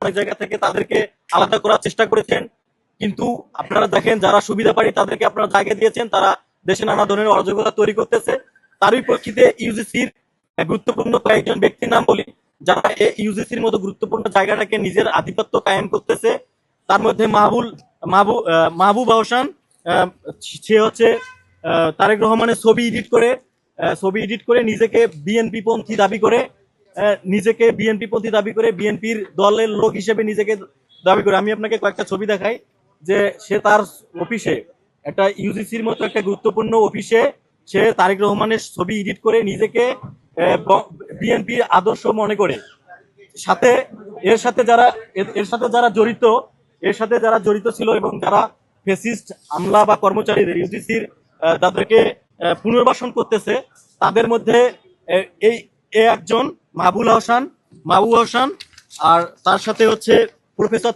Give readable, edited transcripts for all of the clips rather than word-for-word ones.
অনেক জায়গা থেকে তাদেরকে আলাদা করার চেষ্টা করেছেন, কিন্তু আপনারা দেখেন যারা সুবিধাবাড়ি তাদেরকে আপনারা জায়গা দিয়েছেন, তারা দেশে নানা ধরনের অরাজকতা তৈরি করতেছে। তারই প্রেক্ষিতে ইউজিসির গুরুত্বপূর্ণ কয়েকজন ব্যক্তির নাম বলি, যারা এই ইউজিসির মতো গুরুত্বপূর্ণ জায়গাটাকে নিজের আধিপত্য কায়েম করতেছে। তার মধ্যে মাহবুব আহসান, সে হচ্ছে তারেক রহমানের ছবি এডিট করে নিজেকে বিএনপি পন্থী দাবি করে, বিএনপির দলের লোক হিসেবে নিজেকে দাবি করে। আমি আপনাকে কয়েকটা ছবি দেখাই যে সে তার অফিসে, একটা ইউজিসির মতো একটা গুরুত্বপূর্ণ অফিসে, সে তারেক রহমানের ছবি এডিট করে নিজেকে বিএনপির আদর্শ মনে করে। সাথে এর সাথে যারা যারা জড়িত ছিল এবং যারা ফেসিস্ট আমলা বা কর্মচারীদের ইউজিসির তাদেরকে পুনর্বাসন করতেছে, তাদের মধ্যে এই একজন মাহবুব হোসেন, আর তার সাথে হচ্ছে প্রফেসর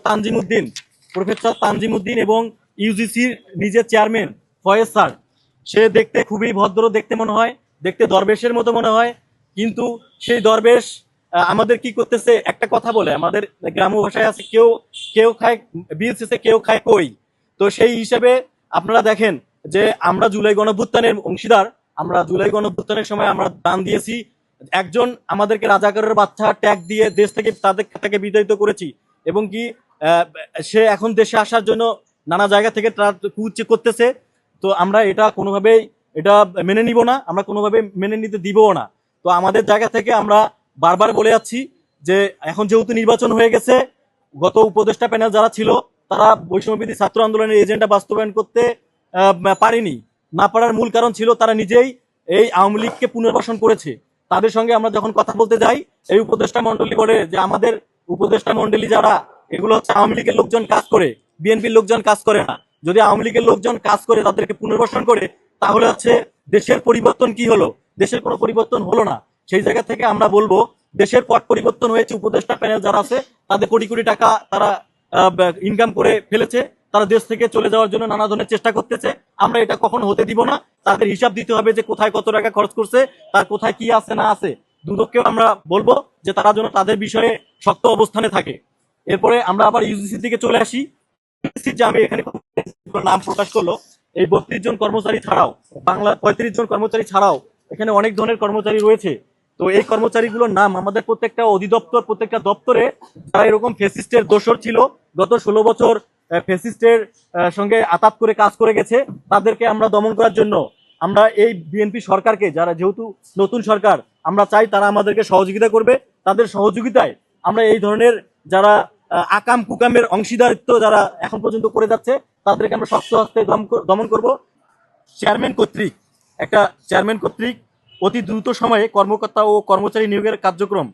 তানজিম উদ্দিন এবং ইউজিসির নিজের চেয়ারম্যান ফয়েজ স্যার। সে দেখতে খুবই ভদ্র দেখতে মনে হয়, দেখতে দরবেশের মতো মনে হয়, কিন্তু সেই দরবেশ আমাদের কি করতেছে, একটা কথা বলে, আমাদের গ্রাম্য ভাষায় আছে, কেউ কেউ খায় বিল শেষে কেউ খায় কই। তো সেই হিসেবে আপনারা দেখেন যে আমরা জুলাই গণঅভ্যুত্থানের অংশীদার, আমরা জুলাই গণঅভ্যুত্থানের সময় আমরা দান দিয়েছি, একজন আমাদেরকে রাজাকারের বাচ্চা ট্যাগ দিয়ে দেশ থেকে তাকে বিতাড়িত করেছি, এবং কি সে এখন দেশে আসার জন্য নানা জায়গা থেকে কুচি করতেছে। তো আমরা এটা কোনোভাবেই এটা মেনে নিব না, আমরা কোনোভাবে মেনে নিতে দিবও না। তো আমাদের জায়গা থেকে আমরা বারবার বলে যাচ্ছি যে এখন যেহেতু নির্বাচন হয়ে গেছে, গত উপদেষ্টা প্যানেল যারা ছিল তারা বৈষম্যবিরোধী ছাত্র আন্দোলনের এজেন্ডা বাস্তবায়ন করতে পারেনি। না পারার মূল কারণ ছিল তারা নিজেই এই আওয়ামী লীগকে পুনর্বাসন করেছে। তাদের সঙ্গে আমরা যখন কথা বলতে যাই, এই উপদেষ্টা মন্ডলী বলে যে আমাদের উপদেষ্টা মন্ডলী যারা, এগুলো হচ্ছে আওয়ামী লীগের লোকজন কাজ করে, বিএনপির লোকজন কাজ করে না। যদি আওয়ামী লীগের লোকজন কাজ করে তাদেরকে পুনর্বাসন করে, তাহলে হচ্ছে দেশের পরিবর্তন কি হলো? দেশের কোনো পরিবর্তন হলো না। সেই জায়গা থেকে আমরা বলবো দেশের পট পরিবর্তন হয়েছে, উপদেষ্টা প্যানেল যারা আছে তাদের কোটি কোটি টাকা তারা ইনকাম করে ফেলেছে, তারা দেশ থেকে চলে যাওয়ার জন্য নানা ধরনের চেষ্টা করতেছে। আমরা এটা কখনো হতে দিব না। তাদের হিসাব দিতে হবে যে কোথায় কত টাকা খরচ করছে, তার কোথায় কি আছে না আছে। দুদককেও আমরা বলবো যে তারা যেন তাদের বিষয়ে শক্ত অবস্থানে থাকে। এরপরে আমরা আবার ইউজিসির দিকে চলে আসি। যে আমি এখানে নাম প্রকাশ করলো, এই 32 জন কর্মচারী ছাড়াও, বাংলা 35 জন কর্মচারী ছাড়াও এখানে অনেক ধরনের কর্মচারী রয়েছে। তো এই কর্মচারীগুলোর নাম আমাদের প্রত্যেকটা অধিদপ্তর, প্রত্যেকটা দপ্তরে যারা এরকম ফেসিস্টের দোসর ছিল, গত 16 বছর ফেসিস্টের সঙ্গে আতাত করে কাজ করে গেছে, তাদেরকে আমরা দমন করার জন্য আমরা এই বিএনপি সরকারকে, যারা যেহেতু নতুন সরকার, আমরা চাই তারা আমাদেরকে সহযোগিতা করবে। তাদের সহযোগিতায় আমরা এই ধরনের যারা আকাম কুকামের অংশীদারিত্ব যারা এখন পর্যন্ত করে যাচ্ছে, তাদেরকে আমরা শক্ত হস্তে দমন করব। চেয়ারম্যান কর্তৃক অতি দ্রুত সময়ে কর্মকর্তা ও কর্মচারী নিয়োগের কার্যক্রম,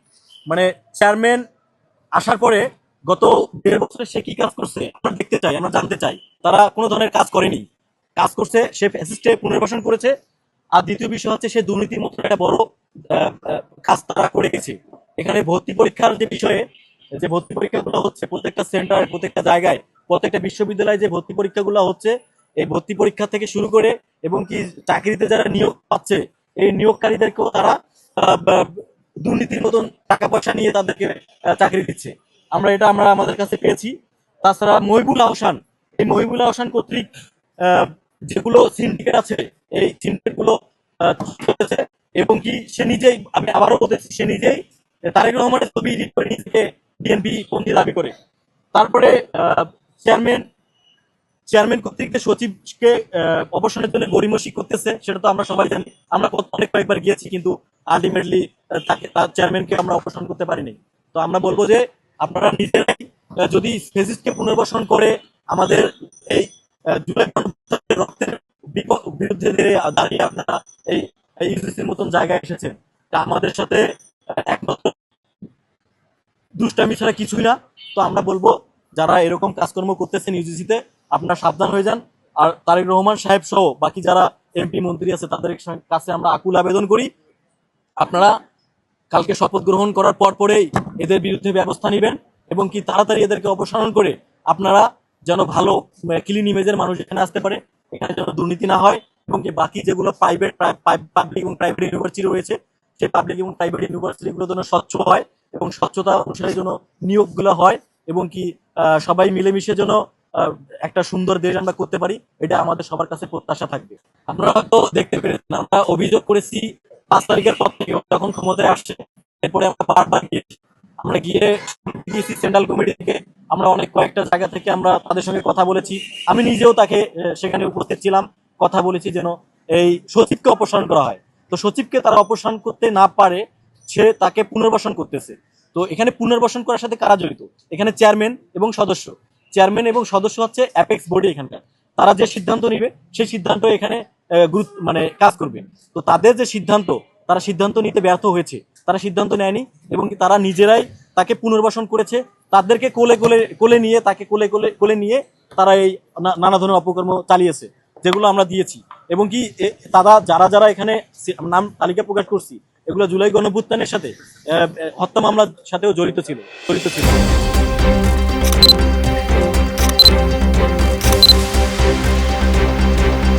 মানে চেয়ারম্যান আসার পরে গত 1.5 বছরে সে কি কাজ করছে আমরা দেখতে চাই, আমরা জানতে চাই। তারা কোনো ধরনের কাজ করেনি, কাজ করছে সে ফ্যাসিস্টে পুনর্বাসন করেছে। আর দ্বিতীয় বিষয় হচ্ছে সে দুর্নীতির মতো একটা বড় কাজ তারা করে গেছে। এখানে ভর্তি পরীক্ষার যে বিষয়ে, যে ভর্তি পরীক্ষাগুলো হচ্ছে প্রত্যেকটা সেন্টার, প্রত্যেকটা জায়গায়, প্রত্যেকটা বিশ্ববিদ্যালয়ে যে ভর্তি পরীক্ষাগুলো হচ্ছে, এই ভর্তি পরীক্ষা থেকে শুরু করে এবং কি চাকরিতে যারা নিয়োগ পাচ্ছে, এই নিয়োগকারীদেরকেও তারা দুর্নীতির মতন টাকা পয়সা নিয়ে তাদেরকে চাকরি দিচ্ছে। আমরা আমাদের কাছে পেয়েছি। তাছাড়া মহিবুল আহসান কর্তৃক যেগুলো সিন্ডিকেট আছে, এই সিন্ডিকেট গুলো চলতেছে, এবং কি সে নিজেই, আমি আবারও বলতেছি, সে নিজেই তারেক রহমানের ছবি এডিট করে নিজেকে বিএনপি পন্থী দাবি করে। তারপরে চেয়ারম্যান কর্তৃক সচিবকে অবসরের জন্য গড়িমসি করতেছে, সেটা তো আমরা সবাই জানি। আমরা কয়েকবার গিয়েছি, কিন্তু আলটিমেটলি তার চেয়ারম্যানকে আমরা অপসারণ করতে পারিনি। তো আমরা বলবো যে আপনারা নিজেরাই যদি ফেসিস্টকে পুনর্বাসন করে আমাদের এই জুলাই রক্তের বিরুদ্ধে দাঁড়িয়ে আপনারা এই ইউজিসির মতন জায়গায় এসেছেন, তা আমাদের সাথে একমাত্র দুষ্টামি ছাড়া কিছুই না। তো আমরা বলবো যারা এরকম কাজকর্ম করতেছেন ইউজিসিতে, আপনারা সাবধান হয়ে যান। আর তারেক রহমান সাহেব সহ বাকি যারা এমপি মন্ত্রী আছে তাদের কাছে আমরা আকুল আবেদন করি, আপনারা কালকে শপথ গ্রহণ করার পরেই এদের বিরুদ্ধে ব্যবস্থা নেবেন, এবং কি তাড়াতাড়ি এদেরকে অপসারণ করে আপনারা যেন ভালো ক্লিন ইমেজের মানুষ এখানে আসতে পারে, এখানে যেন দুর্নীতি না হয়, এবং কি বাকি যেগুলো পাবলিক এবং প্রাইভেট ইউনিভার্সিটি রয়েছে, সেই পাবলিক এবং প্রাইভেট ইউনিভার্সিটিগুলো যেন স্বচ্ছ হয় এবং স্বচ্ছতা অনুসারে যেন নিয়োগগুলো হয়, এবং কি সবাই মিলেমিশে যেন একটা সুন্দর দেশ আমরা করতে পারি, এটা আমাদের সবার কাছে প্রত্যাশা থাকবে। আপনারা হয়তো দেখতে পেরেছেন আমরা অভিযোগ করেছি 5 তারিখের পর থেকে যখন ক্ষমতায় আসছে, এরপরে আমরা বারবার গিয়েছি। আমরা গিয়েছি সেন্ট্রাল কমিটি থেকে, আমরা অনেক কয়েকটা জায়গা থেকে আমরা তাদের সঙ্গে কথা বলেছি। আমি নিজেও তাকে সেখানে উপস্থিত ছিলাম, কথা বলেছি যেন এই সচিবকে অপসারণ করা হয়। তো সচিবকে তারা অপসারণ করতে না পারে, সে তাকে পুনর্বাসন করতেছে। তো এখানে পুনর্বাসন করার সাথে কারা জড়িত? এখানে চেয়ারম্যান এবং সদস্য। চেয়ারম্যান এবং সদস্য হচ্ছে অ্যাপেক্স বডি এখানকার। তারা যে সিদ্ধান্ত নিবে সেই সিদ্ধান্ত এখানে মানে কাজ করবে। তো তাদের যে সিদ্ধান্ত, তারা সিদ্ধান্ত নিতে ব্যর্থ হয়েছে, তারা সিদ্ধান্ত নেয়নি এবং তারা নিজেরাই তাকে পুনর্বাসন করেছে। তাদেরকে কোলে নিয়ে তাকে কোলে নিয়ে তারা এই নানা ধরনের অপকর্ম চালিয়েছে, যেগুলো আমরা দিয়েছি। এবং কি তারা যারা এখানে নাম তালিকা প্রকাশ করছি, এগুলো জুলাই গণঅভ্যুত্থানের সাথে হত্যা মামলার সাথেও জড়িত ছিল।